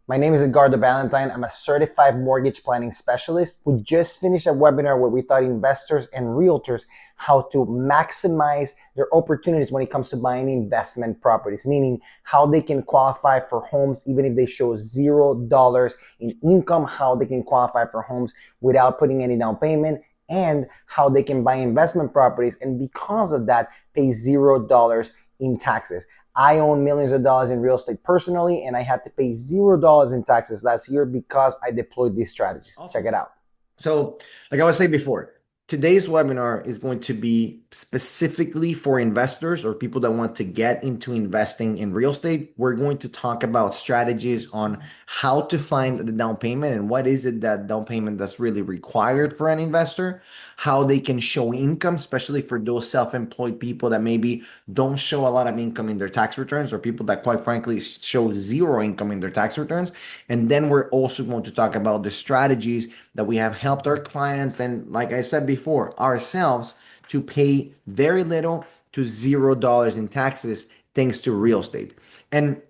My name is Edgardo Balentine. I'm a certified mortgage planning specialist who just finished a webinar where we taught investors and realtors how to maximize their opportunities when it comes to buying investment properties, meaning how they can qualify for homes even if they show $0 in income, how they can qualify for homes without putting any down payment, and how they can buy investment properties and because of that pay $0 in taxes. I own millions of dollars in real estate personally, and I had to pay $0 in taxes last year because I deployed these strategies. Check Awesome. it out. So, like I was saying before, today's webinar is going to be specifically for investors or people that want to get into investing in real estate. We're going to talk about strategies on how to find the down payment and what is it that down payment that's really required for an investor, how they can show income, especially for those self-employed people that maybe don't show a lot of income in their tax returns or people that quite frankly show zero income in their tax returns. And then we're also going to talk about the strategies that we have helped our clients and, like I said before, ourselves to pay very little to $0 in taxes thanks to real estate. And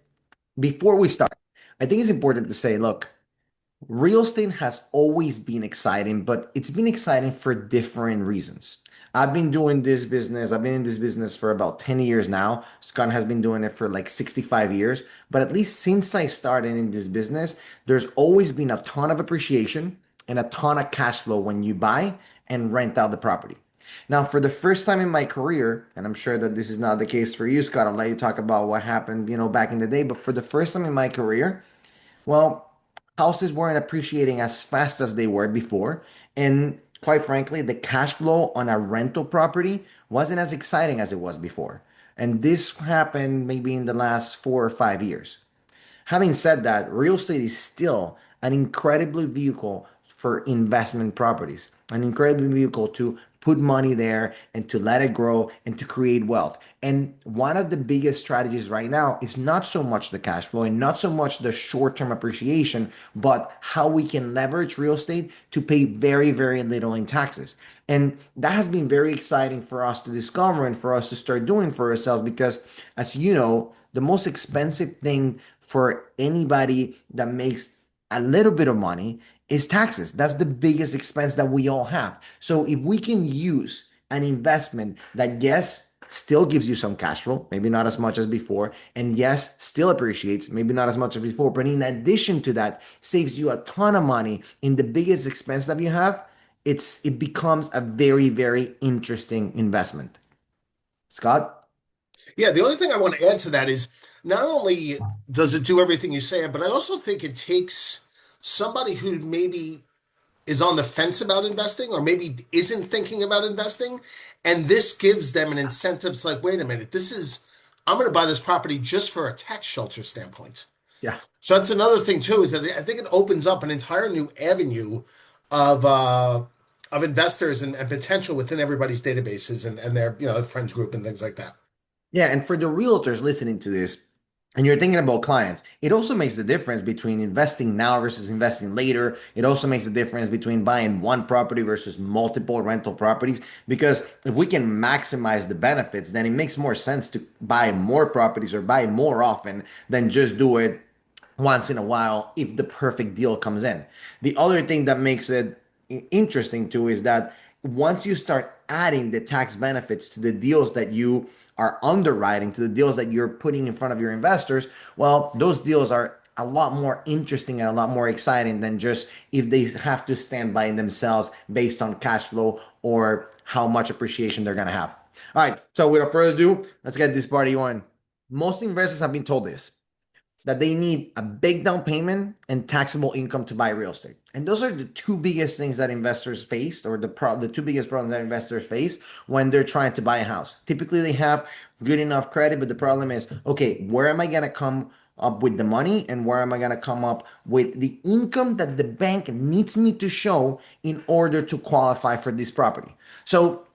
before we start, I think it's important to say, look, real estate has always been exciting, but it's been exciting for different reasons. I've been doing this business, I've been in this business for about 10 years now. Scott has been doing it for like 65 years. But at least since I started in this business, there's always been a ton of appreciation and a ton of cash flow when you buy and rent out the property. Now, for the first time in my career, and I'm sure that this is not the case for you, Scott, I'll let you talk about what happened, back in the day. But for the first time in my career, well, houses weren't appreciating as fast as they were before. And quite frankly, the cash flow on a rental property wasn't as exciting as it was before. And this happened maybe in the last 4 or 5 years. Having said that, real estate is still an incredible vehicle for investment properties, an incredible vehicle to put money there and to let it grow and to create wealth. And one of the biggest strategies right now is not so much the cash flow and not so much the short term appreciation, but how we can leverage real estate to pay very, very little in taxes. And that has been very exciting for us to discover and for us to start doing for ourselves because, as you know, the most expensive thing for anybody that makes a little bit of money is taxes. That's the biggest expense that we all have. So if we can use an investment that, yes, still gives you some cash flow, maybe not as much as before, and yes, still appreciates, maybe not as much as before, but in addition to that, saves you a ton of money in the biggest expense that you have, it becomes a very, very interesting investment. Scott? Yeah, the only thing I want to add to that is not only does it do everything you say, but I also think it takes somebody who maybe is on the fence about investing or maybe isn't thinking about investing, and this gives them an incentive to like, wait a minute, I'm going to buy this property just for a tax shelter standpoint. Yeah. So that's another thing too, is that I think it opens up an entire new avenue of investors and potential within everybody's databases and their friends group and things like that. Yeah, and for the realtors listening to this, and you're thinking about clients, it also makes the difference between investing now versus investing later. It also makes the difference between buying one property versus multiple rental properties. Because if we can maximize the benefits, then it makes more sense to buy more properties or buy more often than just do it once in a while if the perfect deal comes in. The other thing that makes it interesting too is that once you start adding the tax benefits to the deals that you are underwriting, to the deals that you're putting in front of your investors, well, those deals are a lot more interesting and a lot more exciting than just if they have to stand by themselves based on cash flow or how much appreciation they're going to have. All right, so without further ado, let's get this party on. Most investors have been told this, that they need a big down payment and taxable income to buy real estate. And those are the two biggest things that investors face, or the two biggest problems that investors face when they're trying to buy a house. Typically, they have good enough credit, but the problem is, okay, where am I going to come up with the money and where am I going to come up with the income that the bank needs me to show in order to qualify for this property? So,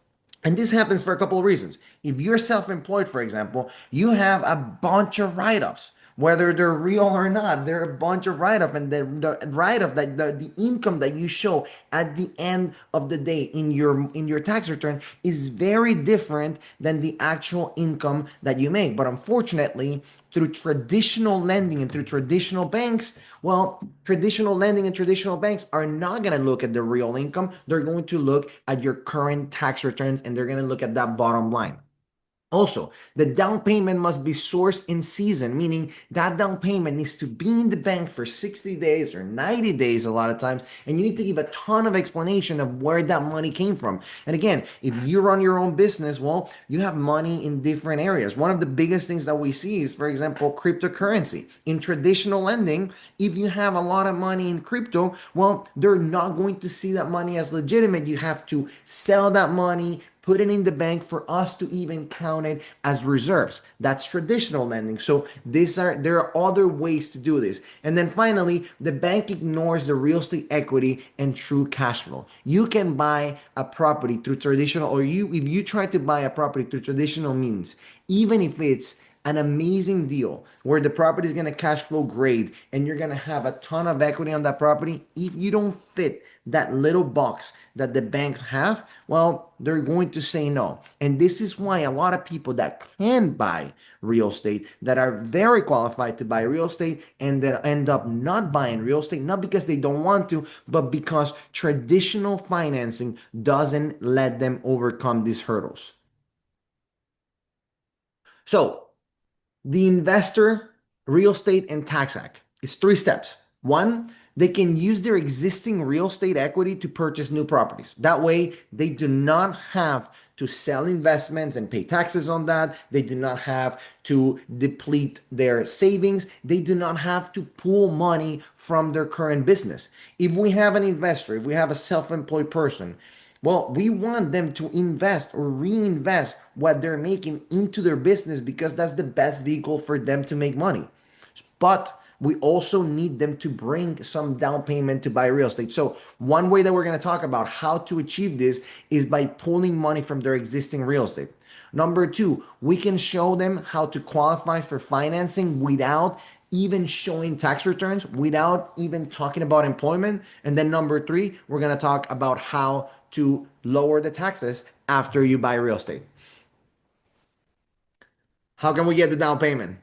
and this happens for a couple of reasons. If you're self-employed, for example, you have a bunch of write-offs. whether they're real or not. They're a bunch of write-off, and the write-off, that the income that you show at the end of the day in your tax return is very different than the actual income that you make. But unfortunately, through traditional lending and through traditional banks, well, traditional lending and traditional banks are not going to look at the real income. They're going to look at your current tax returns, and they're going to look at that bottom line. Also, the down payment must be sourced in season, meaning that down payment needs to be in the bank for 60 days or 90 days a lot of times, and you need to give a ton of explanation of where that money came from. And again, if you run your own business, well, you have money in different areas. One of the biggest things that we see is, for example, cryptocurrency. In traditional lending, if you have a lot of money in crypto, well, they're not going to see that money as legitimate. You have to sell that money, put it in the bank for us to even count it as reserves. That's traditional lending. So there are other ways to do this. And then finally, the bank ignores the real estate equity and true cash flow. You can buy a property through traditional, or if you try to buy a property through traditional means, even if it's an amazing deal where the property is going to cash flow great and you're going to have a ton of equity on that property, if you don't fit that little box that the banks have, well, they're going to say no. And this is why a lot of people that can buy real estate, that are very qualified to buy real estate, and that end up not buying real estate, not because they don't want to, but because traditional financing doesn't let them overcome these hurdles. So, the Investor, Real Estate, and Tax Act is 3 steps. One, they can use their existing real estate equity to purchase new properties. That way, they do not have to sell investments and pay taxes on that. They do not have to deplete their savings. They do not have to pull money from their current business. If we have an investor, if we have a self-employed person, well, we want them to invest or reinvest what they're making into their business, because that's the best vehicle for them to make money. But we also need them to bring some down payment to buy real estate. So one way that we're going to talk about how to achieve this is by pulling money from their existing real estate. Number two, we can show them how to qualify for financing without even showing tax returns, without even talking about employment. And then number three, we're going to talk about how to lower the taxes after you buy real estate. How can we get the down payment?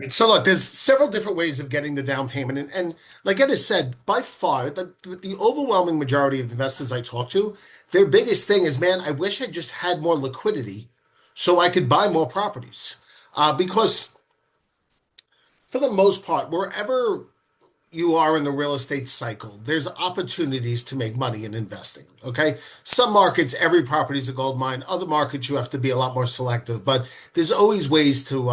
So look, there's several different ways of getting the down payment, and like Ed has said, by far the overwhelming majority of investors I talk to, their biggest thing is, man, I wish I just had more liquidity so I could buy more properties. Because for the most part, wherever you are in the real estate cycle, there's opportunities to make money in investing. Okay. Some markets, every property is a gold mine. Other markets, you have to be a lot more selective, but there's always ways to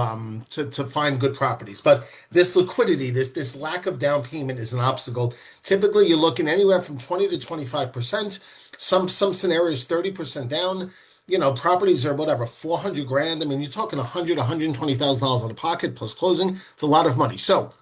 find good properties. But this liquidity, this lack of down payment is an obstacle. Typically, you're looking anywhere from 20 to 25%. Some scenarios, 30% down. You know, properties are whatever, 400 grand. I mean, you're talking 100, $120,000 out of pocket plus closing. It's a lot of money. So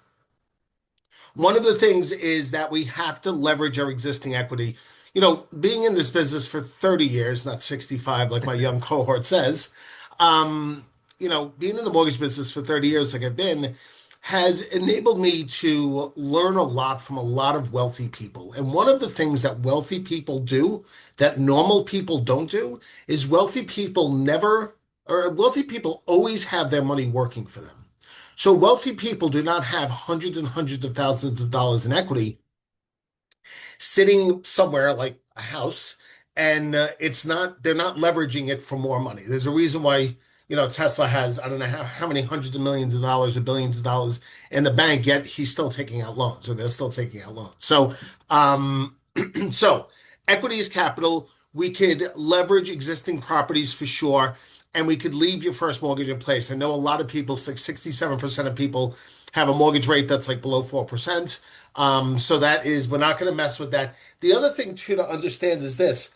one of the things is that we have to leverage our existing equity. You know, being in this business for 30 years, not 65, like my young cohort says, being in the mortgage business for 30 years, like I've been, has enabled me to learn a lot from a lot of wealthy people. And one of the things that wealthy people do that normal people don't do is wealthy people always have their money working for them. So wealthy people do not have hundreds and hundreds of thousands of dollars in equity sitting somewhere like a house, and they're not leveraging it for more money. There's a reason why, Tesla has, I don't know how many hundreds of millions of dollars or billions of dollars in the bank, yet he's still taking out loans, or they're still taking out loans. Um, so equity is capital. We could leverage existing properties for sure, and we could leave your first mortgage in place. I know a lot of people, like 67% of people have a mortgage rate that's like below 4%. We're not going to mess with that. The other thing too to understand is this.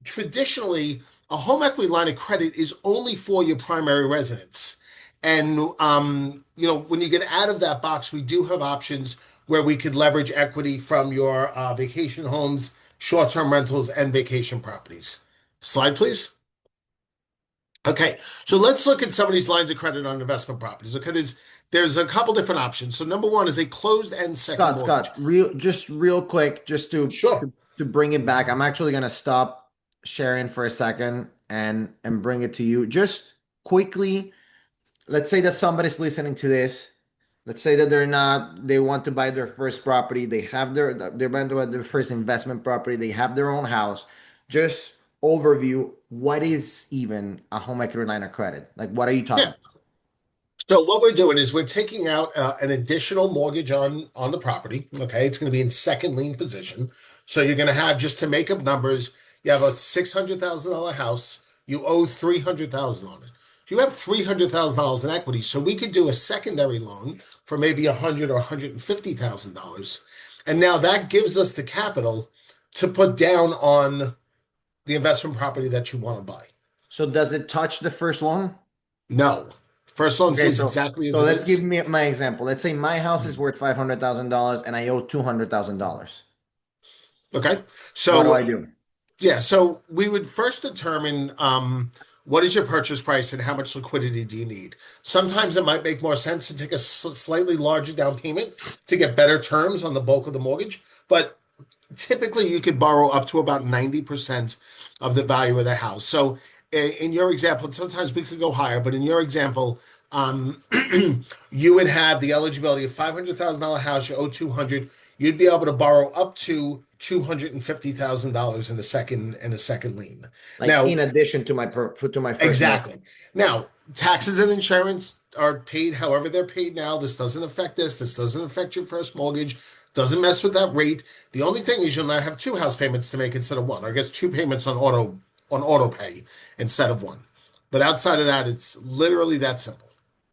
Traditionally, a home equity line of credit is only for your primary residence. And, when you get out of that box, we do have options where we could leverage equity from your vacation homes, short-term rentals, and vacation properties. Slide, please. Okay, so let's look at some of these lines of credit on investment properties. Okay, there's a couple different options. So number one is a closed-end second mortgage. Scott, real quick, just Sure. to bring it back. I'm actually gonna stop sharing for a second and bring it to you. Just quickly, let's say that somebody's listening to this. Let's say that they want to buy their first property. They're buying their first investment property. They have their own house. Just overview, what is even a home equity line of credit? Like, what are you talking Yeah. about? So what we're doing is we're taking out an additional mortgage on the property. Okay, it's going to be in second lien position. So you're going to have, just to make up numbers, you have a $600,000 house. You owe 300,000 on it. So you have $300,000 in equity. So we could do a secondary loan for maybe 100 or $150,000, and now that gives us the capital to put down on the investment property that you want to buy. So does it touch the first loan? No, first loan Okay, stays exactly as so it let's give is. me my example. Let's say my house is worth $500,000 and I owe $200,000. Okay. What do I So do? yeah, so we would first determine what is your purchase price and how much liquidity do you need. Sometimes it might make more sense to take a slightly larger down payment to get better terms on the bulk of the mortgage, but typically you could borrow up to about 90% of the value of the house. So in your example, sometimes we could go higher, but in your example, um, you would have the eligibility of $500,000 house, you owe 200, you'd be able to borrow up to $250,000 in a second lien. Like Now, in addition to my first mortgage. exactly. Now, taxes and insurance are paid however they're paid now. This doesn't affect this. This doesn't affect your first mortgage. Doesn't mess with that rate. The only thing is you'll now have two house payments to make instead of one, or I guess two payments on auto pay instead of one. But outside of that, it's literally that simple.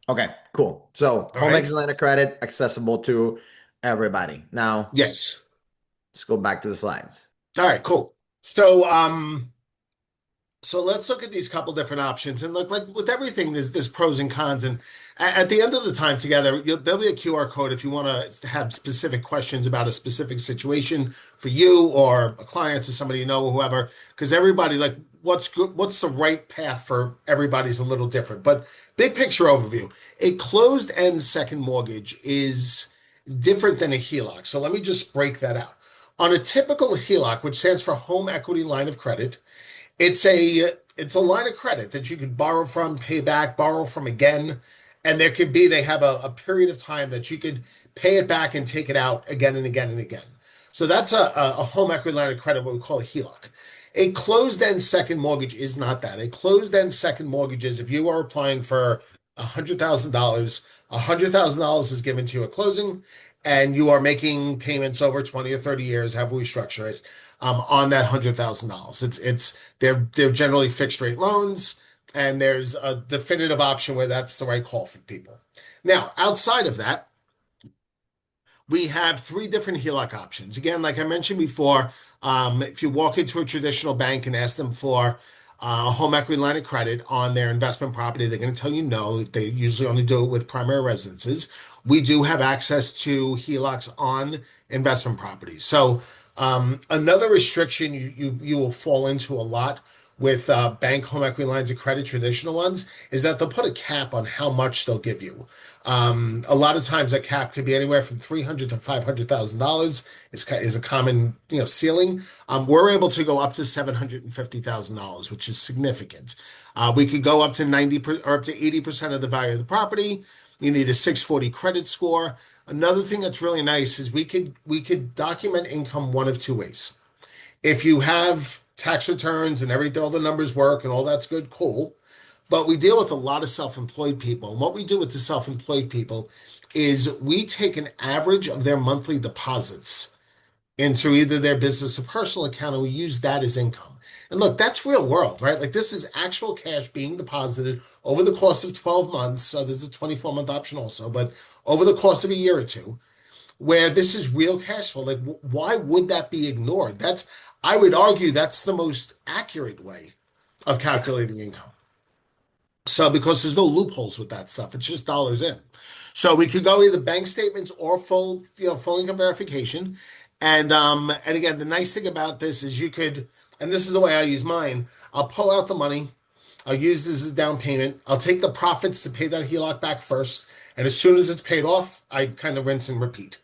Okay, cool. So All home right. equity line of credit accessible to everybody. Now Yes. let's go back to the slides. All right, cool. So let's look at these couple different options and look, like with everything, there's pros and cons. And at the end of the time together, there'll be a QR code if you want to have specific questions about a specific situation for you or a client or somebody you know or whoever. Because everybody, like, what's good, what's the right path for everybody's a little different. But big picture overview, a closed-end second mortgage is different than a HELOC. So let me just break that out. On a typical HELOC, which stands for Home Equity Line of Credit, it's a line of credit that you could borrow from, pay back, borrow from again, and they have a period of time that you could pay it back and take it out again and again and again. So that's a home equity line of credit, what we call a HELOC. A closed-end second mortgage is not that. A closed-end second mortgage is if you are applying for $100,000, $100,000 is given to you at closing, and you are making payments over 20 or 30 years, however we structure it, on that $100,000. They're generally fixed rate loans, and there's a definitive option where that's the right call for people. Now, outside of that, we have three different HELOC options. Again, like I mentioned before, if you walk into a traditional bank and ask them for a home equity line of credit on their investment property, they're going to tell you no. They usually only do it with primary residences. We do have access to HELOCs on investment properties. So another restriction you will fall into a lot with bank home equity lines of credit, traditional ones, is that they'll put a cap on how much they'll give you. A lot of times that cap could be anywhere from $300,000 to $500,000 is a common ceiling. We're able to go up to $750,000, which is significant. We could go up to 90 or up to 80% of the value of the property. You need a 640 credit score. Another thing that's really nice is we could document income one of two ways. If you have tax returns and everything, all the numbers work and all that's good, cool. But we deal with a lot of self-employed people. And what we do with the self-employed people is we take an average of their monthly deposits into either their business or personal account, and we use that as income. And look, that's real world, right? Like this is actual cash being deposited over the course of 12 months. So there's a 24-month option also, but over the course of a year or two, where this is real cash flow. Like, why would that be ignored? I would argue that's the most accurate way of calculating income. So, because there's no loopholes with that stuff, it's just dollars in. So we could go either bank statements or full income verification. And again, the nice thing about this is and this is the way I use mine. I'll pull out the money. I'll use this as a down payment. I'll take the profits to pay that HELOC back first. And as soon as it's paid off, I kind of rinse and repeat.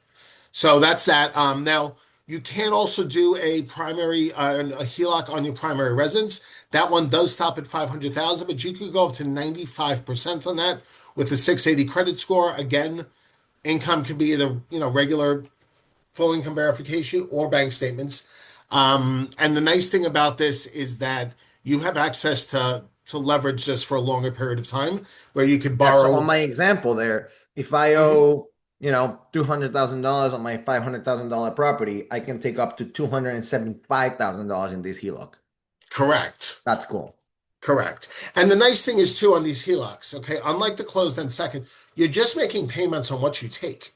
So that's that. Now you can also do a primary a HELOC on your primary residence. That one does stop at 500,000, but you could go up to 95% on that with the 680 credit score. Again, income could be either, regular full income verification or bank statements. And the nice thing about this is that you have access to leverage this for a longer period of time where you could Yeah, so on borrow. my example there, if I Mhm. owe, $200,000 on my $500,000 property, I can take up to $275,000 in this HELOC. Correct. That's cool. Correct. And the nice thing is too on these HELOCs, okay, unlike the closed end second, you're just making payments on what you take.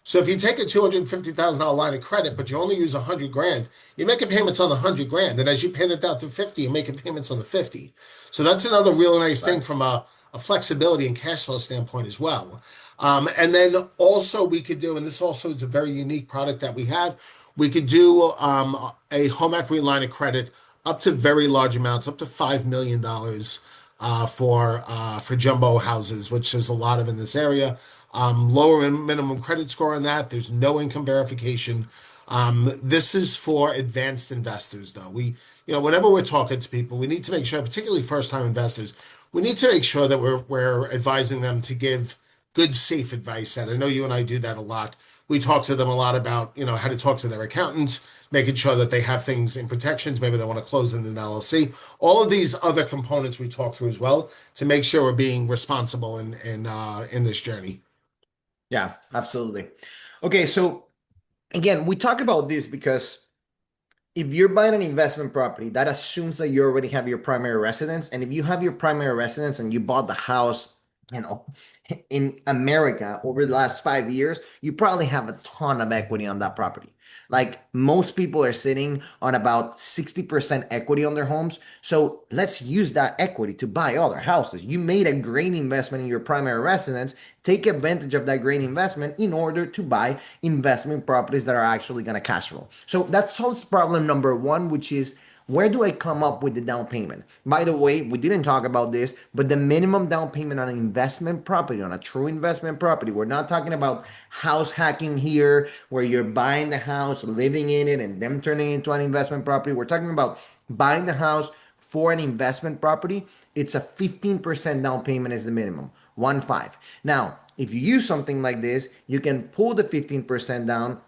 So if you take a $250,000 line of credit, but you only use 100 grand, you're making payments on the 100 grand. And as you pay that down to 50, you're making payments on the 50. So that's another really nice thing Right. from a flexibility and cash flow standpoint as well. And then also we could do, and this also is a very unique product that we have, we could do a home equity line of credit up to very large amounts, up to $5 million for jumbo houses, which there's a lot of in this area. Lower minimum credit score on that. There's no income verification. This is for advanced investors, though. Whenever we're talking to people, we need to make sure, particularly first-time investors, we need to make sure that we're advising them to give good, safe advice. And I know you and I do that a lot. We talk to them a lot about, how to talk to their accountants, making sure that they have things in protections. Maybe they want to close in an LLC. All of these other components we talk through as well to make sure we're being responsible in this journey. Yeah, absolutely. Okay, so again, we talk about this because if you're buying an investment property, that assumes that you already have your primary residence. And if you have your primary residence and you bought the house, you know, in America over the last 5 years, you probably have a ton of equity on that property. Like most people are sitting on about 60% equity on their homes. So let's use that equity to buy other houses. You made a great investment in your primary residence. Take advantage of that great investment in order to buy investment properties that are actually going to cash flow. So that solves problem number one, which is where do I come up with the down payment? By the way, we didn't talk about this, but the minimum down payment on an investment property, on a true investment property, we're not talking about house hacking here, where you're buying the house, living in it, and then turning it into an investment property. We're talking about buying the house for an investment property. It's a 15% down payment is the minimum, 1.5. Now, if you use something like this, you can pull the 15% down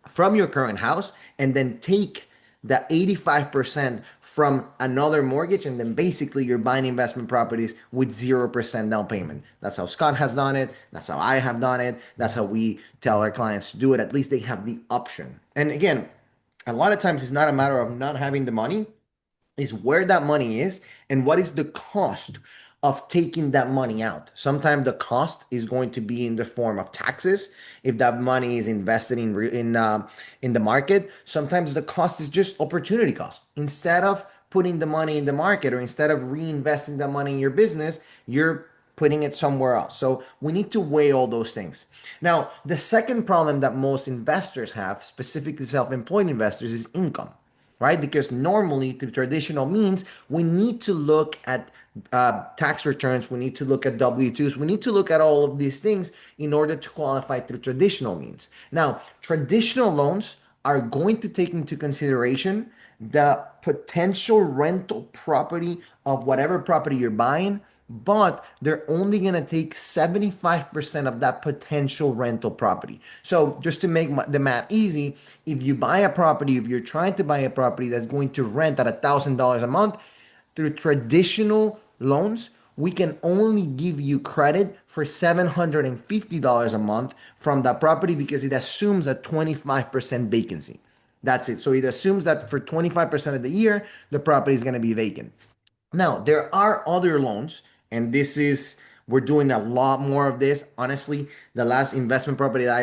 from your current house and then take the 85% from another mortgage, and then basically you're buying investment properties with 0% down payment. That's how Scott has done it. That's how I have done it. That's how we tell our clients to do it. At least they have the option. And again, a lot of times it's not a matter of not having the money, is where that money is and what is the cost of taking that money out. Sometimes the cost is going to be in the form of taxes if that money is invested in the market. Sometimes the cost is just opportunity cost. Instead of putting the money in the market or instead of reinvesting that money in your business, you're putting it somewhere else. So we need to weigh all those things. Now, the second problem that most investors have, specifically self-employed investors, is income, right? Because normally, the traditional means, we need to look at tax returns, we need to look at W-2s, we need to look at all of these things in order to qualify through traditional means. Now, traditional loans are going to take into consideration the potential rental property of whatever property you're buying, but they're only going to take 75% of that potential rental property. So just to make the math easy, if you buy a property, if you're trying to buy a property that's going to rent at $1,000 a month, through traditional loans, we can only give you credit for $750 a month from that property because it assumes a 25% vacancy. That's it. So it assumes that for 25% of the year, the property is going to be vacant. Now, there are other loans, and we're doing a lot more of this. Honestly, the last investment property that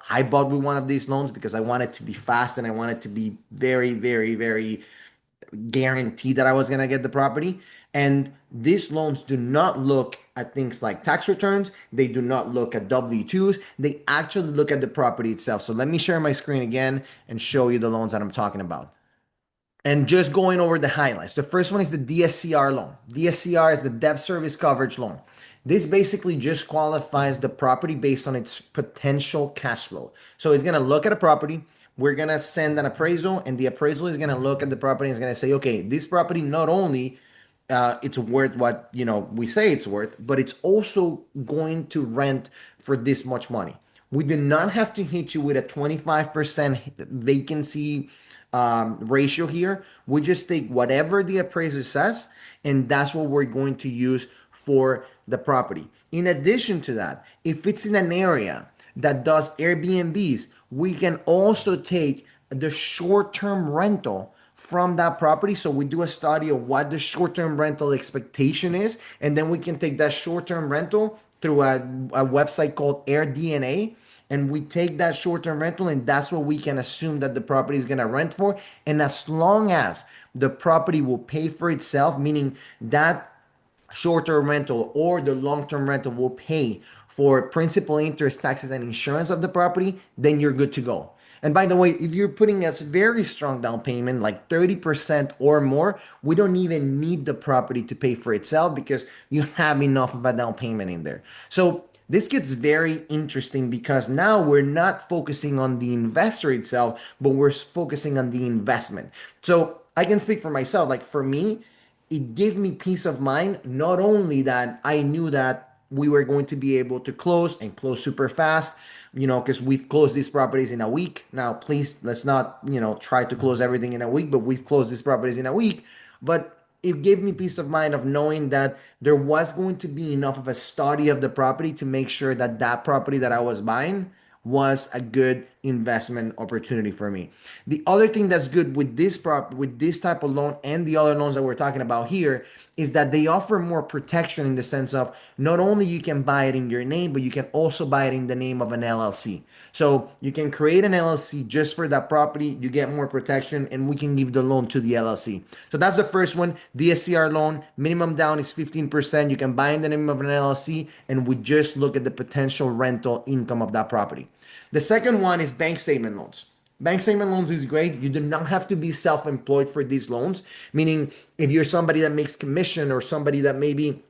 I bought with one of these loans because I wanted to be fast and I wanted to be very, very, very guaranteed that I was going to get the property. And these loans do not look at things like tax returns. They do not look at W-2s. They actually look at the property itself. So let me share my screen again and show you the loans that I'm talking about. And just going over the highlights. The first one is the DSCR loan. DSCR is the debt service coverage loan. This basically just qualifies the property based on its potential cash flow. So it's going to look at a property. We're going to send an appraisal, and the appraisal is going to look at the property and is going to say, okay, this property not only it's worth what we say it's worth, but it's also going to rent for this much money. We do not have to hit you with a 25% vacancy ratio here. We just take whatever the appraiser says, and that's what we're going to use for the property. In addition to that, if it's in an area that does Airbnbs, we can also take the short-term rental from that property. So we do a study of what the short-term rental expectation is, and then we can take that short-term rental through a website called AirDNA, and we take that short-term rental, and that's what we can assume that the property is going to rent for. And as long as the property will pay for itself, meaning that short-term rental or the long-term rental will pay for principal, interest, taxes, and insurance of the property, then you're good to go. And by the way, if you're putting a very strong down payment, like 30% or more, we don't even need the property to pay for itself because you have enough of a down payment in there. So this gets very interesting because now we're not focusing on the investor itself, but we're focusing on the investment. So I can speak for myself. Like for me, it gave me peace of mind, not only that I knew that we were going to be able to close and close super fast, because we've closed these properties in a week. Now, please, let's not, try to close everything in a week, but we've closed these properties in a week. But it gave me peace of mind of knowing that there was going to be enough of a study of the property to make sure that that property that I was buying was a good investment opportunity for me. The other thing that's good with this type of loan and the other loans that we're talking about here is that they offer more protection in the sense of not only you can buy it in your name, but you can also buy it in the name of an LLC. So you can create an LLC just for that property, you get more protection, and we can give the loan to the LLC. So that's the first one, DSCR loan. Minimum down is 15%. You can buy in the name of an LLC, and we just look at the potential rental income of that property. The second one is bank statement loans. Bank statement loans is great. You do not have to be self-employed for these loans, meaning if you're somebody that makes commission or somebody that maybe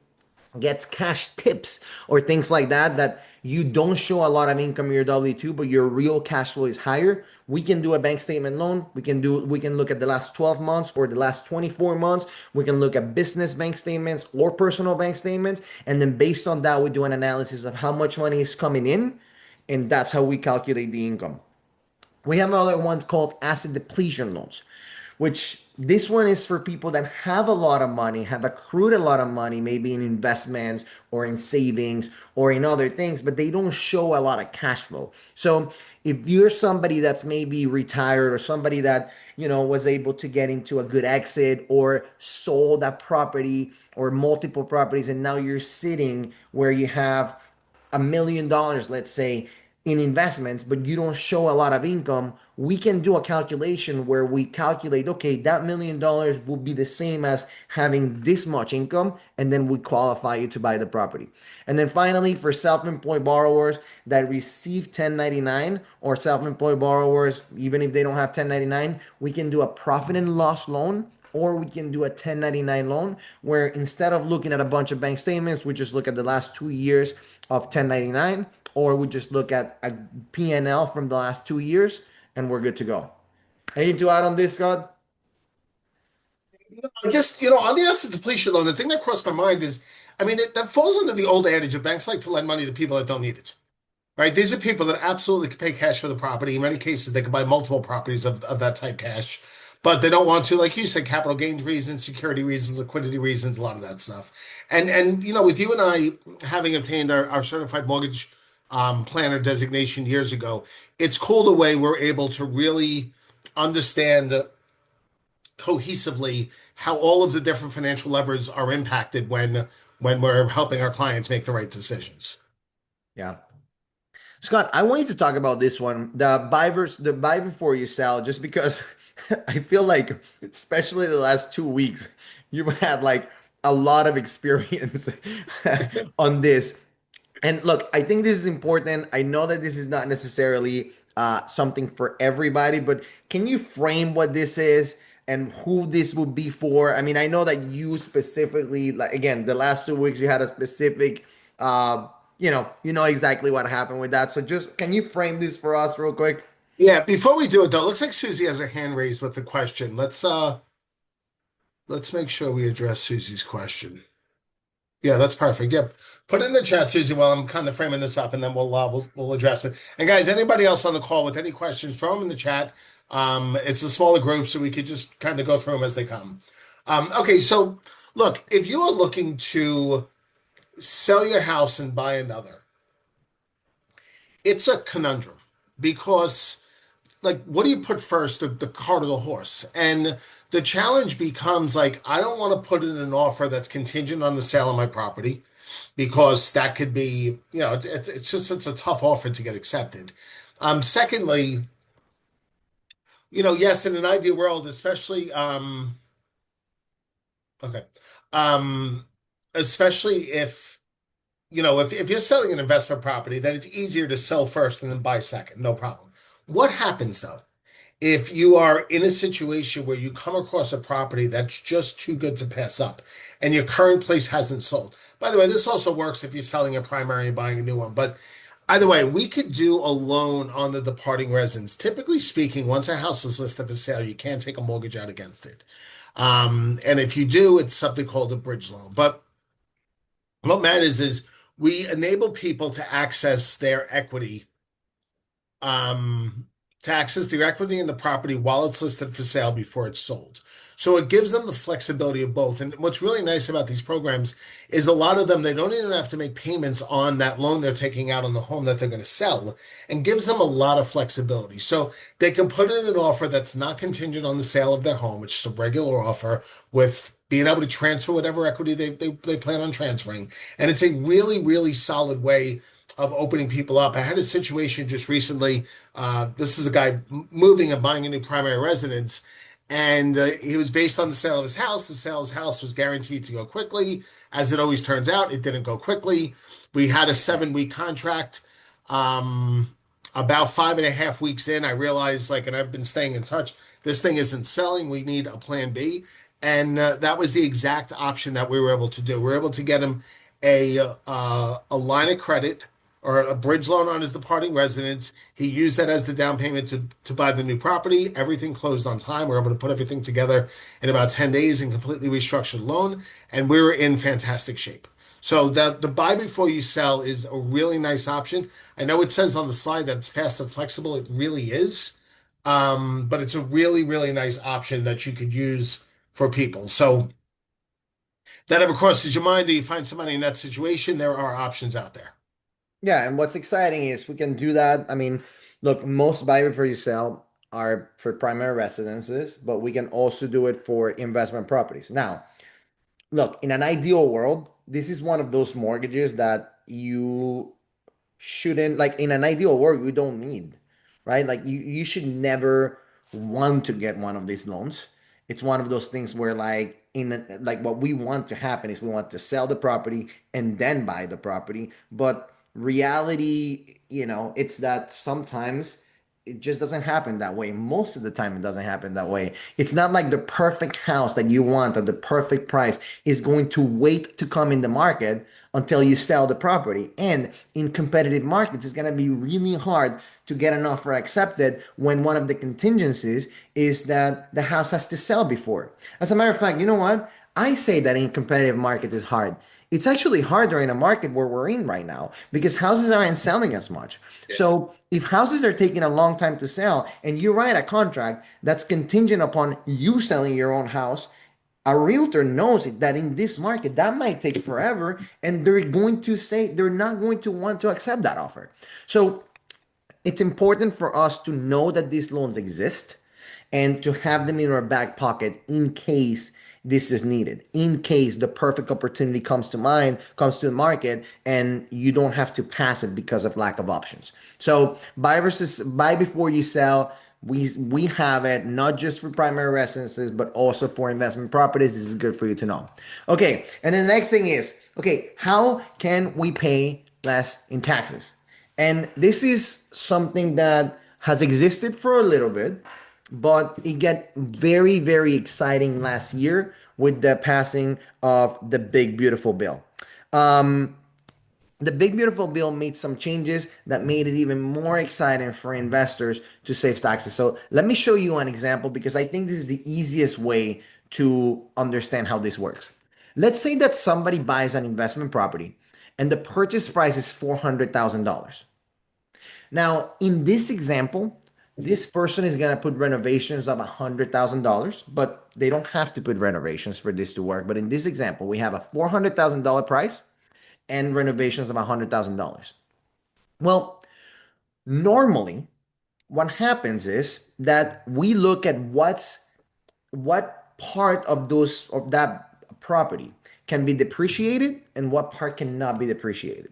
gets cash tips or things like that, that you don't show a lot of income in your W-2, but your real cash flow is higher, we can do a bank statement loan. We can look at the last 12 months or the last 24 months. We can look at business bank statements or personal bank statements. And then based on that, we do an analysis of how much money is coming in. And that's how we calculate the income. We have another one called asset depletion loans, which this one is for people that have a lot of money, have accrued a lot of money, maybe in investments or in savings or in other things, but they don't show a lot of cash flow. So if you're somebody that's maybe retired or somebody that, was able to get into a good exit or sold a property or multiple properties, and now you're sitting where you have $1 million, let's say, in investments, but you don't show a lot of income, we can do a calculation where we calculate, okay, that $1 million will be the same as having this much income, and then we qualify you to buy the property. And then finally, for self-employed borrowers that receive 1099 or self-employed borrowers, even if they don't have 1099, we can do a profit and loss loan, or we can do a 1099 loan where instead of looking at a bunch of bank statements, we just look at the last 2 years of 1099, or we just look at a P&L from the last 2 years and we're good to go. Anything to add on this, Scott? I guess, on the asset depletion loan, the thing that crossed my mind is, I mean, that falls under the old adage of banks like to lend money to people that don't need it, right? These are people that absolutely can pay cash for the property. In many cases, they can buy multiple properties of that type cash, but they don't want to, like you said, capital gains reasons, security reasons, liquidity reasons, a lot of that stuff. And with you and I having obtained our certified mortgage planner designation years ago, it's cool the way we're able to really understand cohesively how all of the different financial levers are impacted when we're helping our clients make the right decisions. Yeah. Scott, I want you to talk about this one, the buy before you sell, just because I feel like, especially the last 2 weeks, you've had like a lot of experience on this. And look, I think this is important. I know that this is not necessarily something for everybody, but can you frame what this is? and who this would be for. I mean, I know that you specifically, like again, the last 2 weeks you had a specific, you know exactly what happened with that. So just can you frame this for us real quick? Yeah, before we do it though, it looks like Susie has her hand raised with the question. Let's make sure we address Susie's question. Yeah, that's perfect. Yep. Put it in the chat, Susie, while I'm kind of framing this up, and then we'll address it. And guys, anybody else on the call with any questions, throw them in the chat. It's a smaller group, so we could just kind of go through them as they come. Okay, so look, if you are looking to sell your house and buy another, it's a conundrum because like what do you put first, the cart or the horse? And the challenge becomes like I don't want to put in an offer that's contingent on the sale of my property because that could be, it's just it's a tough offer to get accepted. Secondly, yes, in an ideal world, especially okay, um, especially if you're selling an investment property, then it's easier to sell first and then buy second, no problem. What happens though? If you are in a situation where you come across a property that's just too good to pass up and your current place hasn't sold. By the way, this also works if you're selling a primary and buying a new one. But either way, we could do a loan on the departing residence. Typically speaking, once a house is listed for sale, you can't take a mortgage out against it. And if you do, it's something called a bridge loan. But what matters is we enable people to access their equity um, taxes the equity in the property while it's listed for sale before it's sold. So it gives them the flexibility of both. And what's really nice about these programs is a lot of them, they don't even have to make payments on that loan they're taking out on the home that they're going to sell and gives them a lot of flexibility. So they can put in an offer that's not contingent on the sale of their home, which is a regular offer with being able to transfer whatever equity they plan on transferring. And it's a really, really solid way of opening people up. I had a situation just recently. This is a guy moving and buying a new primary residence, and he was based on the sale of his house. The sale of his house was guaranteed to go quickly. As it always turns out, it didn't go quickly. We had a 7 week contract. About 5.5 weeks in, I realized, like, and I've been staying in touch, this thing isn't selling. We need a plan B. And that was the exact option that we were able to do. We were able to get him a line of credit or a bridge loan on his departing residence. He used that as the down payment to buy the new property. Everything closed on time. We were able to put everything together in about 10 days and completely restructured the loan. And we were in fantastic shape. So the buy before you sell is a really nice option. I know it says on the slide that it's fast and flexible. It really is. But it's a really, really nice option that you could use for people. So that ever crosses your mind, do you find somebody in that situation? There are options out there. Yeah, and what's exciting is we can do that. I mean, look, most buy before you sell are for primary residences, but we can also do it for investment properties. Now, look, in an ideal world, this is one of those mortgages that you shouldn't, like in an ideal world, you don't need, right? Like you should never want to get one of these loans. It's one of those things where like what we want to happen is we want to sell the property and then buy the property. But reality, it's that sometimes it just doesn't happen that way. Most of the time, it doesn't happen that way. It's not like the perfect house that you want at the perfect price is going to wait to come in the market until you sell the property. And in competitive markets, it's going to be really hard to get an offer accepted when one of the contingencies is that the house has to sell before. As a matter of fact, you know what? I say that in competitive market is hard. It's actually harder in a market where we're in right now because houses aren't selling as much. So if houses are taking a long time to sell and you write a contract that's contingent upon you selling your own house, a realtor knows that in this market that might take forever and they're going to say they're not going to want to accept that offer. So it's important for us to know that these loans exist and to have them in our back pocket in case this is needed, in case the perfect opportunity comes to the market, and you don't have to pass it because of lack of options. So buy before you sell. We have it not just for primary residences, but also for investment properties. This is good for you to know. Okay, and then the next thing is, okay, how can we pay less in taxes? And this is something that has existed for a little bit, but it got very, very exciting last year with the passing of the Big Beautiful Bill. Um, the Big Beautiful Bill made some changes that made it even more exciting for investors to save taxes. So let me show you an example because I think this is the easiest way to understand how this works. Let's say that somebody buys an investment property and the purchase price is $400,000. Now, in this example, this person is going to put renovations of $100,000, but they don't have to put renovations for this to work. But in this example, we have a $400,000 price and renovations of $100,000. Well, normally what happens is that we look at what part of those of that property can be depreciated and what part cannot be depreciated.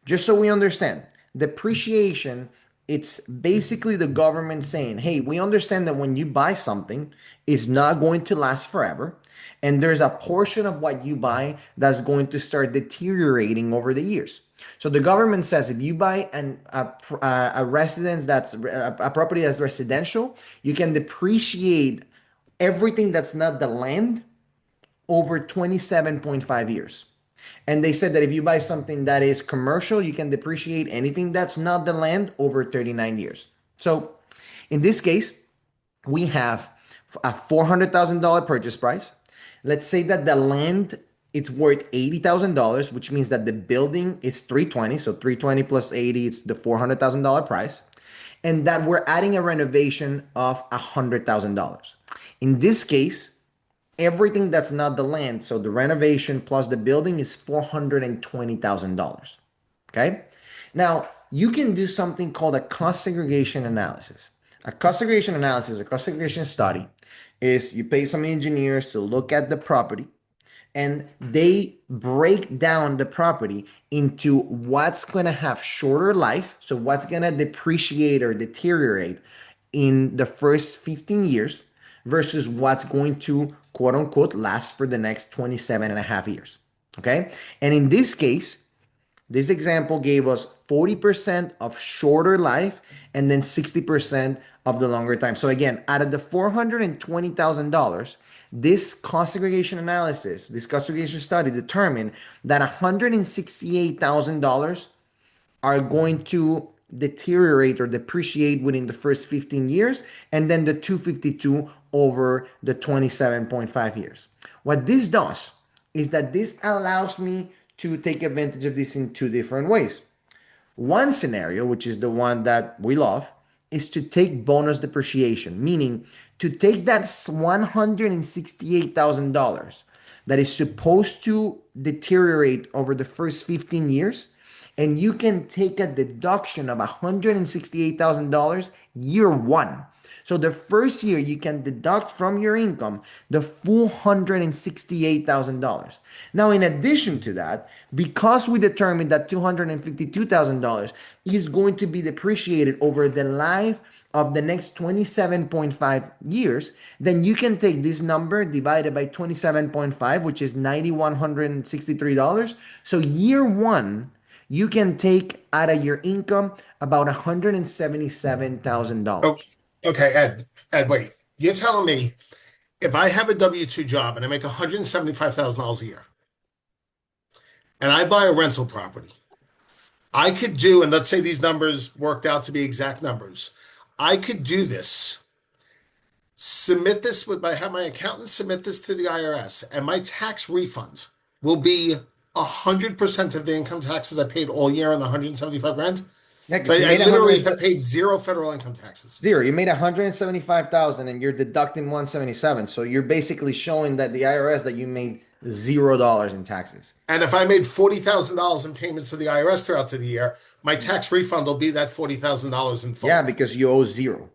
Just so we understand, depreciation, it's basically the government saying, hey, we understand that when you buy something, it's not going to last forever. And there's a portion of what you buy that's going to start deteriorating over the years. So the government says if you buy a residence that's a property that's residential, you can depreciate everything that's not the land over 27.5 years. And they said that if you buy something that is commercial, you can depreciate anything that's not the land over 39 years. So in this case, we have a $400,000 purchase price. Let's say that the land it's worth $80,000, which means that the building is 320. So 320 plus 80, it's the $400,000 price. And that we're adding a renovation of $100,000. In this case, everything that's not the land, so the renovation plus the building is $420,000. Okay. Now you can do something called a cost segregation analysis. A cost segregation analysis, a cost segregation study is you pay some engineers to look at the property and they break down the property into what's going to have shorter life. So what's going to depreciate or deteriorate in the first 15 years versus what's going to quote unquote last for the next 27 and a half years. Okay. And in this case, this example gave us 40% of shorter life and then 60% of the longer time. So again, out of the $420,000, this cost segregation analysis, this cost segregation study determined that $168,000 are going to deteriorate or depreciate within the first 15 years, and then the 252 over the 27.5 years. What this does is that this allows me to take advantage of this in two different ways. One scenario, which is the one that we love, is to take bonus depreciation, meaning to take that $168,000 that is supposed to deteriorate over the first 15 years, and you can take a deduction of $168,000 year one. So the first year you can deduct from your income the full $168,000. Now, in addition to that, because we determined that $252,000 is going to be depreciated over the life of the next 27.5 years, then you can take this number divided by 27.5, which is $9,163. So year one, you can take out of your income about $177,000. Oh, okay, Ed, wait. You're telling me if I have a W-2 job and I make $175,000 a year and I buy a rental property, I could do, and let's say these numbers worked out to be exact numbers, I could do this, submit this have my accountant submit this to the IRS, and my tax refund will be 100% of the income taxes I paid all year on the 175 grand. Yeah, So because you I made literally have paid zero federal income taxes. zero. You made 175,000 and you're deducting 177. So you're basically showing that the IRS that you made $0 in taxes. And if I made $40,000 in payments to the IRS throughout the year, my tax refund will be that $40,000 in full. Yeah, because you owe zero.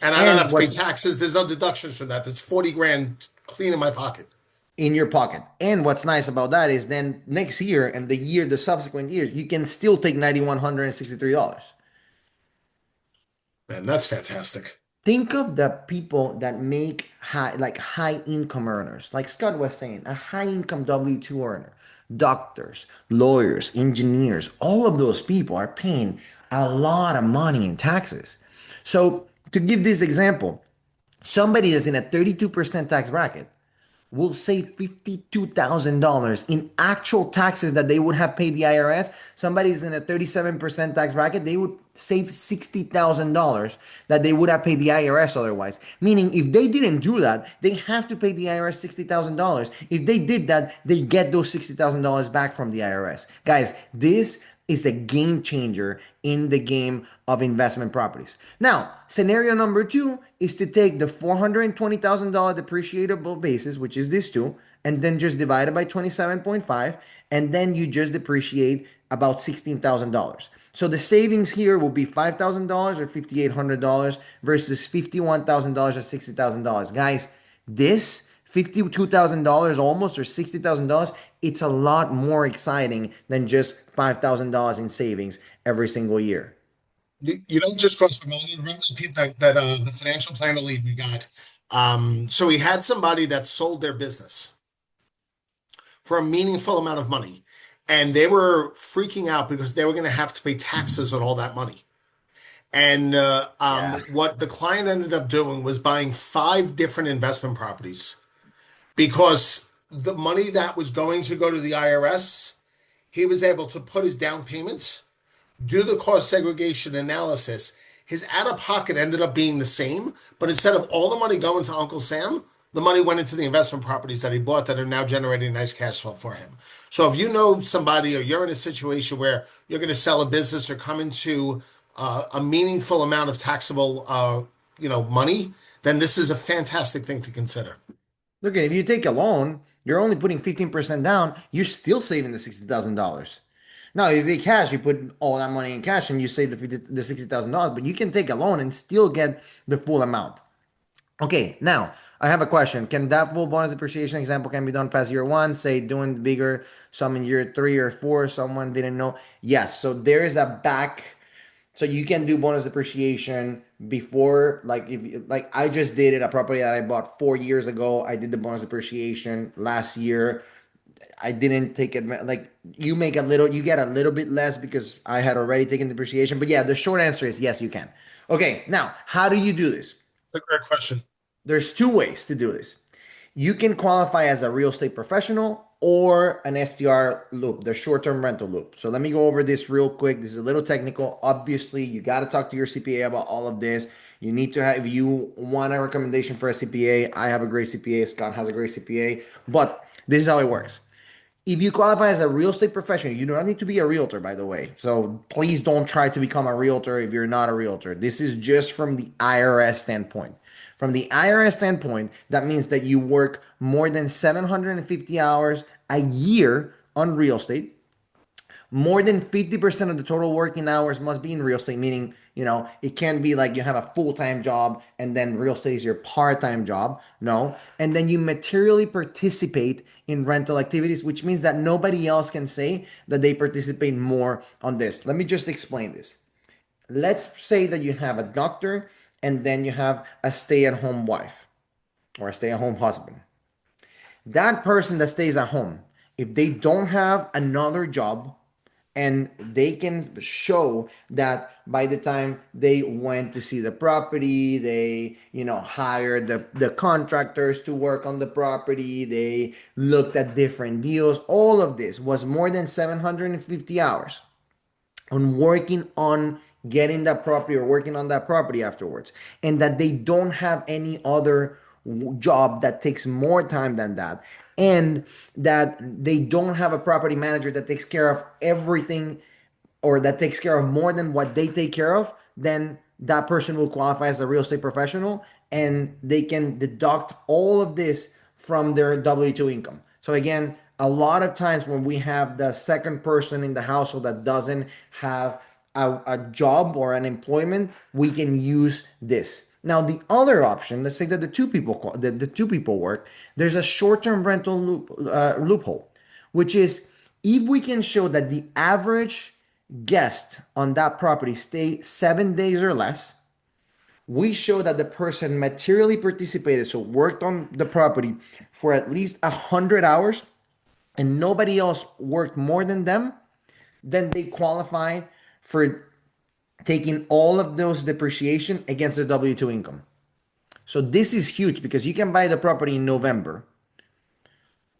And I don't And have to pay what's taxes. There's no deductions from that. That's 40 grand clean in my pocket. in your pocket. And what's nice about that is then next year and the subsequent years, you can still take $9,163. Man, that's fantastic. Think of the people that make high income earners, like Scott was saying, a high income W-2 earner, doctors, lawyers, engineers, all of those people are paying a lot of money in taxes. So to give this example, Somebody that's in a 32% tax bracket will save $52,000 in actual taxes that they would have paid the IRS. Somebody's in a 37% tax bracket, they would save $60,000 that they would have paid the IRS otherwise. Meaning, if they didn't do that, they have to pay the IRS $60,000. If they did that, they get those $60,000 back from the IRS. Guys, this is a game changer in the game of investment properties. Now, scenario number two is to take the $420,000 depreciable basis, which is this two, and then just divide it by 27.5, and then you just depreciate about $16,000. So the savings here will be $5,000 or $5,800 versus $51,000 or $60,000. Guys, this $52,000 almost or $60,000, it's a lot more exciting than just $5,000 in savings every single year. You don't just cross my mind. Remember the financial planner lead we got. So we had somebody that sold their business for a meaningful amount of money, and they were freaking out because they were going to have to pay taxes on all that money. And Yeah. what the client ended up doing was buying five different investment properties because the money that was going to go to the IRS, he was able to put his down payments, do the cost segregation analysis. His out of pocket ended up being the same, but instead of all the money going to Uncle Sam, the money went into the investment properties that he bought that are now generating nice cash flow for him. So if you know somebody or you're in a situation where you're going to sell a business or come into a meaningful amount of taxable, money, then this is a fantastic thing to consider. Look, if you take a loan, you're only putting 15% down, you're still saving the $60,000. Now, if you pay cash, you put all that money in cash and you save the $60,000, but you can take a loan and still get the full amount. Okay, now I have a question. Can that full bonus depreciation example can be done past year one? Say doing the bigger sum in year three or four, someone didn't know. Yes, so there is a back. So you can do bonus depreciation before, like if like I just did it, a property that I bought 4 years ago. I did the bonus depreciation last year. I didn't take it like you make a little, you get a little bit less because I had already taken depreciation. But yeah, the short answer is yes, you can. Okay, now how do you do this? A great question. There's two ways to do this. You can qualify as a real estate professional or an STR loop, the short-term rental loop. So let me go over this real quick. This is a little technical. Obviously, you got to talk to your CPA about all of this. You need to have, if you want a recommendation for a CPA, I have a great CPA. Scott has a great CPA. But this is how it works. If you qualify as a real estate professional, you don't need to be a realtor, by the way. So please don't try to become a realtor if you're not a realtor. This is just from the IRS standpoint. From the IRS standpoint, that means that you work more than 750 hours a year on real estate. More than 50% of the total working hours must be in real estate, meaning, it can't be like you have a full-time job and then real estate is your part-time job. No. And then you materially participate in rental activities, which means that nobody else can say that they participate more on this. Let me just explain this. Let's say that you have a doctor and then you have a stay-at-home wife or a stay-at-home husband. That person that stays at home, if they don't have another job and they can show that by the time they went to see the property, they hired the contractors to work on the property, they looked at different deals, all of this was more than 750 hours on working on getting that property or working on that property afterwards, and that they don't have any other job that takes more time than that, and that they don't have a property manager that takes care of everything or that takes care of more than what they take care of, then that person will qualify as a real estate professional and they can deduct all of this from their W-2 income. So again, a lot of times when we have the second person in the household that doesn't have a job or an employment, we can use this. Now, the other option, let's say that the two people work, there's a short-term rental loophole, which is if we can show that the average guest on that property stay 7 days or less, we show that the person materially participated, so worked on the property for at least 100 hours, and nobody else worked more than them, then they qualify for taking all of those depreciation against their W-2 income. So this is huge because you can buy the property in November,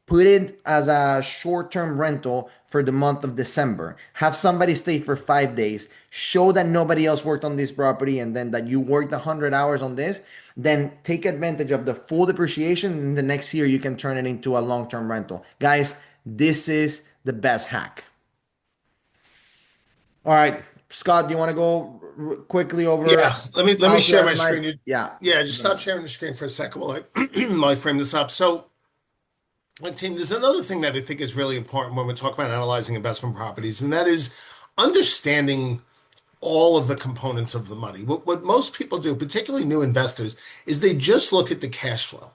put it as a short-term rental for the month of December, have somebody stay for 5 days, show that nobody else worked on this property, and then that you worked 100 hours on this, then take advantage of the full depreciation, and the next year you can turn it into a long-term rental. Guys, this is the best hack. All right, Scott, do you want to go quickly over Yeah, let me how to share my itemize? screen. Yeah. Yeah, just stop sharing the screen for a second while while I frame this up. So, like, team, there's another thing that I think is really important when we talk about analyzing investment properties, and that is understanding all of the components of the money. What most people do, particularly new investors, is they just look at the cash flow.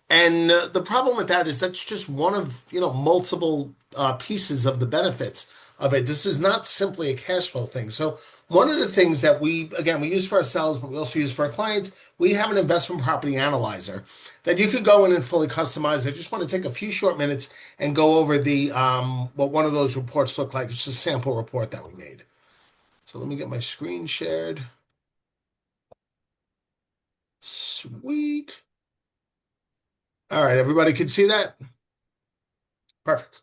And the problem with that is that's just one of, multiple pieces of the benefits of it. This is not simply a cash flow thing. So one of the things that we use for ourselves, but we also use for our clients, we have an investment property analyzer that you could go in and fully customize. I just want to take a few short minutes and go over the what one of those reports look like. It's a sample report that we made. So let me get my screen shared. Sweet. All right, everybody can see that? Perfect.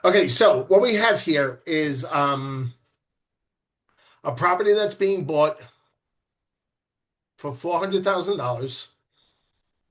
Okay, so what we have here is a property that's being bought for $400,000.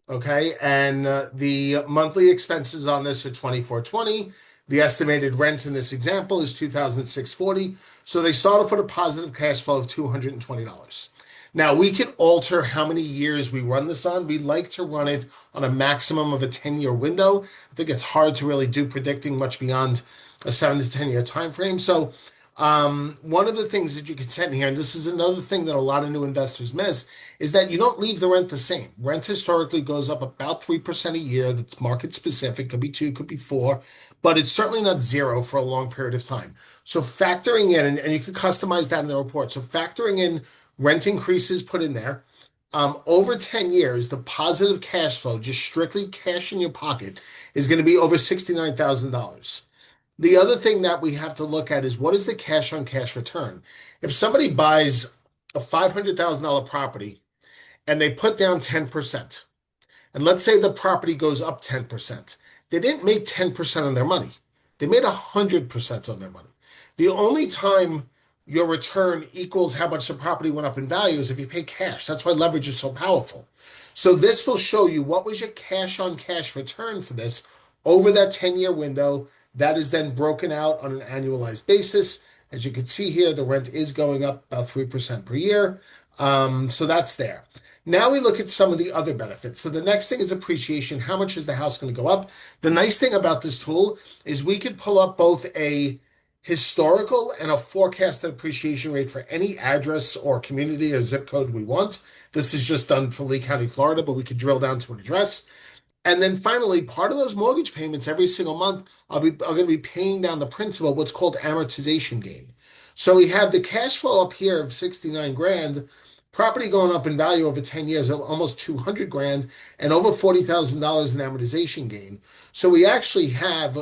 Okay, and the monthly expenses on this are 2420. The estimated rent in this example is 2640. So they start off with a positive cash flow of $220. Now we can alter how many years we run this on. We like to run it on a maximum of a 10-year window. I think it's hard to really do predicting much beyond a 7 to 10 year time frame. So one of the things that you can set in here, and this is another thing that a lot of new investors miss, is that you don't leave the rent the same. Rent historically goes up about 3% a year. That's market specific, could be 2, could be 4, but it's certainly not 0 for a long period of time. So factoring in, and you can customize that in the report. So factoring in rent increases put in there. Over 10 years, the positive cash flow, just strictly cash in your pocket, is going to be over $69,000. The other thing that we have to look at is what is the cash on cash return? If somebody buys a $500,000 property and they put down 10%, and let's say the property goes up 10%, they didn't make 10% on their money. They made 100% on their money. The only time your return equals how much the property went up in value is if you pay cash. That's why leverage is so powerful. So this will show you what was your cash on cash return for this over that 10-year window. That is then broken out on an annualized basis. As you can see here, the rent is going up about 3% per year. So that's there. Now we look at some of the other benefits. So the next thing is appreciation. How much is the house going to go up? The nice thing about this tool is we could pull up both a historical and a forecasted appreciation rate for any address or community or zip code we want. This is just done for Lee County, Florida, but we could drill down to an address. And then finally, part of those mortgage payments every single month, I'm going to be paying down the principal, what's called amortization gain. So we have the cash flow up here of 69 grand, property going up in value over 10 years, almost 200 grand, and over $40,000 in amortization gain. So we actually have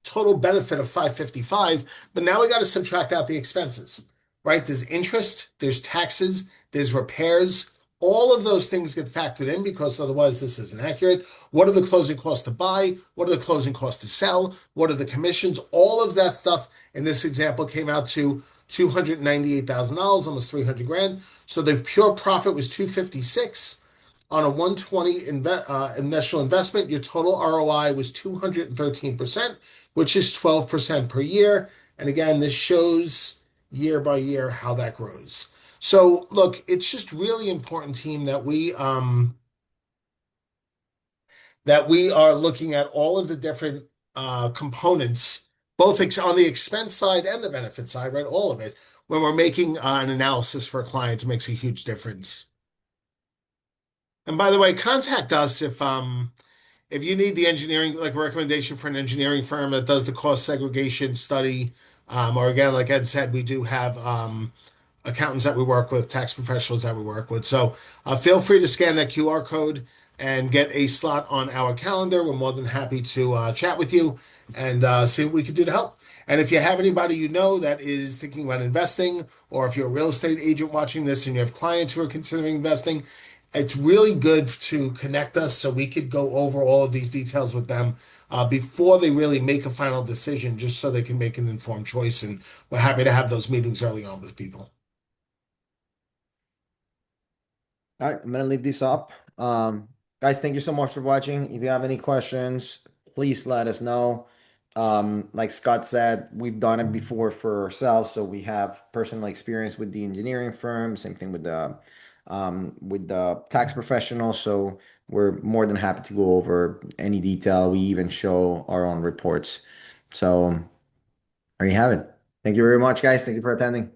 total benefit of 555, but now we got to subtract out the expenses, right? There's interest, there's taxes, there's repairs. All of those things get factored in because otherwise this isn't accurate. What are the closing costs to buy? What are the closing costs to sell? What are the commissions? All of that stuff in this example came out to $298,000, almost 300 grand. So the pure profit was 256 on a 120 initial investment. Your total ROI was 213%, which is 12% per year. And again, this shows year by year how that grows. So look, it's just really important, team, that we are looking at all of the different components, both on the expense side and the benefit side, right? All of it. When we're making an analysis for clients, it makes a huge difference. And by the way, contact us if you need the engineering, like a recommendation for an engineering firm that does the cost segregation study. Or again, like Ed said, we do have accountants that we work with, tax professionals that we work with. So feel free to scan that QR code and get a slot on our calendar. We're more than happy to chat with you and see what we can do to help. And if you have anybody you know that is thinking about investing, or if you're a real estate agent watching this and you have clients who are considering investing, it's really good to connect us so we could go over all of these details with them before they really make a final decision, just so they can make an informed choice. And we're happy to have those meetings early on with people. All right, I'm gonna leave this up. Guys, thank you so much for watching. If you have any questions, please let us know. Like Scott said, we've done it before for ourselves, so we have personal experience with the engineering firm. Same thing with the tax professional. So we're more than happy to go over any detail. We even show our own reports. So there you have it. Thank you very much, guys. Thank you for attending.